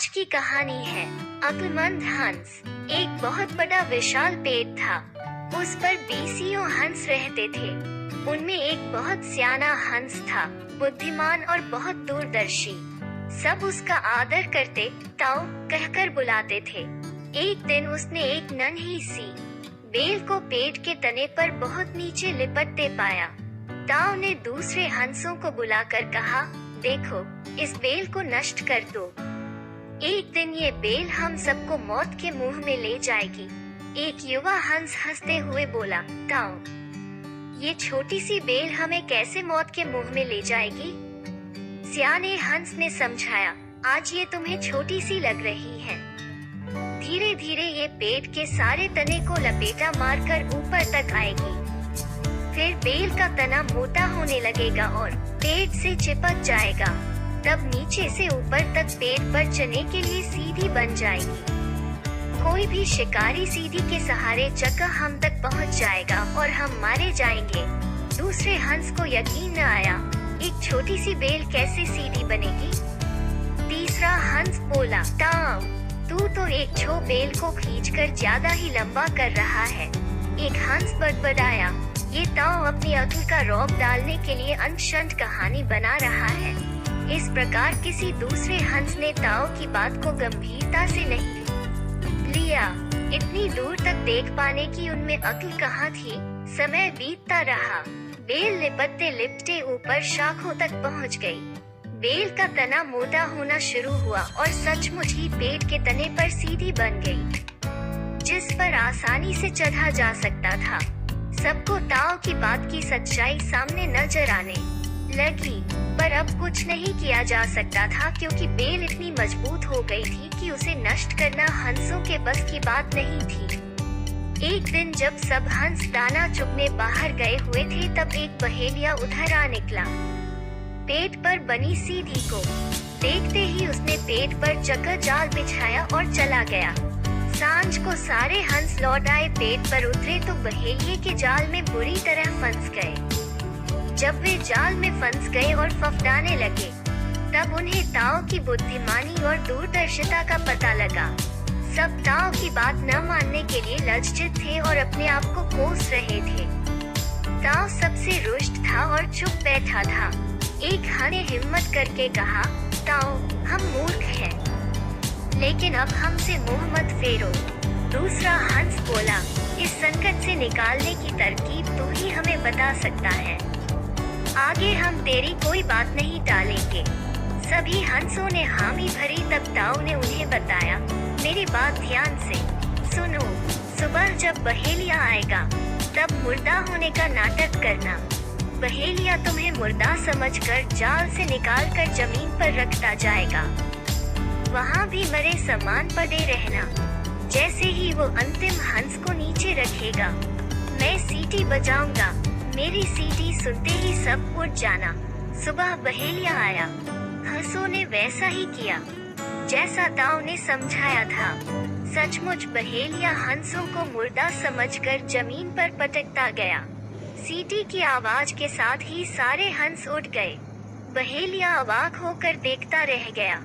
आज की कहानी है अक्लमंद हंस। एक बहुत बड़ा विशाल पेड़ था। उस पर 20 हंस रहते थे। उनमें एक बहुत सियाना हंस था, बुद्धिमान और बहुत दूरदर्शी। सब उसका आदर करते, ताऊ कहकर बुलाते थे। एक दिन उसने एक नन्ही सी बेल को पेड़ के तने पर बहुत नीचे लिपटते पाया। ताऊ ने दूसरे हंसों को बुलाकर कहा, देखो, इस बेल को नष्ट कर दो। एक दिन ये बेल हम सबको मौत के मुंह में ले जाएगी। एक युवा हंस हंसते हुए बोला, ताऊ, ये छोटी सी बेल हमें कैसे मौत के मुंह में ले जाएगी? सियाने हंस ने समझाया, आज ये तुम्हें छोटी सी लग रही है। धीरे धीरे ये पेड़ के सारे तने को लपेटा मारकर ऊपर तक आएगी। फिर बेल का तना मोटा होने लगेगा और पेड़ से चिपक जाएगा। तब नीचे से ऊपर तक पेड़ पर चढ़ने के लिए सीधी बन जाएगी। कोई भी शिकारी सीधी के सहारे चक्कर हम तक पहुंच जाएगा और हम मारे जाएंगे। दूसरे हंस को यकीन न आया, एक छोटी सी बेल कैसे सीधी बनेगी? तीसरा हंस बोला, ताऊ, तू तो एक छो बेल को खींचकर ज्यादा ही लंबा कर रहा है। एक हंस बड़बड़ाया, ये ताऊ अपनी अक्ल का रौब डालने के लिए अंशंत कहानी बना रहा है। इस प्रकार किसी दूसरे हंस ने ताऊ की बात को गंभीरता से नहीं लिया। इतनी दूर तक देख पाने की उनमें अक्ल कहाँ थी। समय बीतता रहा। बेल लिपटते लिपटते ऊपर शाखों तक पहुँच गई। बेल का तना मोटा होना शुरू हुआ और सचमुच ही पेड़ के तने पर सीधी बन गई, जिस पर आसानी से चढ़ा जा सकता था। सबको ताऊ की बात की सच्चाई सामने नजर आने लगी, पर अब कुछ नहीं किया जा सकता था क्योंकि बेल इतनी मजबूत हो गई थी कि उसे नष्ट करना हंसों के बस की बात नहीं थी। एक दिन जब सब हंस दाना चुगने बाहर गए हुए थे, तब एक बहेलिया उधर आ निकला। पेड़ पर बनी सीधी को देखते ही उसने पेड़ पर चक्कर जाल बिछाया और चला गया। सांझ को सारे हंस लौट आए। पेड़ पर उतरे तो बहेलिये के जाल में बुरी तरह फंस गए। जब वे जाल में फंस गए और फफडाने लगे, तब उन्हें ताऊ की बुद्धिमानी और दूरदर्शिता का पता लगा। सब ताऊ की बात न मानने के लिए लज्जित थे और अपने आप को कोस रहे थे। ताऊ सबसे रुष्ट था और चुप बैठा था। एक हंस ने हिम्मत करके कहा, ताऊ, हम मूर्ख हैं, लेकिन अब हमसे मुंह मत फेरो। दूसरा हंस बोला, इस संकट से निकालने की तरकीब तू ही हमें बता सकता है। आगे हम तेरी कोई बात नहीं टालेंगे। सभी हंसों ने हामी भरी। तब ताऊ ने उन्हें बताया, मेरी बात ध्यान से सुनो। सुबह जब बहेलिया आएगा, तब मुर्दा होने का नाटक करना। बहेलिया तुम्हें मुर्दा समझकर जाल से निकालकर जमीन पर रखता जाएगा। वहाँ भी मरे समान पड़े रहना। जैसे ही वो अंतिम हंस को नीचे रखेगा, मैं सीटी बजाऊंगा। मेरी सीटी सुनते ही सब उठ जाना। सुबह बहेलिया आया। हंसों ने वैसा ही किया जैसा ताऊ ने समझाया था। सचमुच बहेलिया हंसों को मुर्दा समझकर जमीन पर पटकता गया। सीटी की आवाज के साथ ही सारे हंस उठ गए। बहेलिया अवाक होकर देखता रह गया।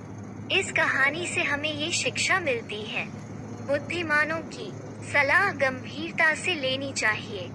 इस कहानी से हमें ये शिक्षा मिलती है, बुद्धिमानों की सलाह गंभीरता से लेनी चाहिए।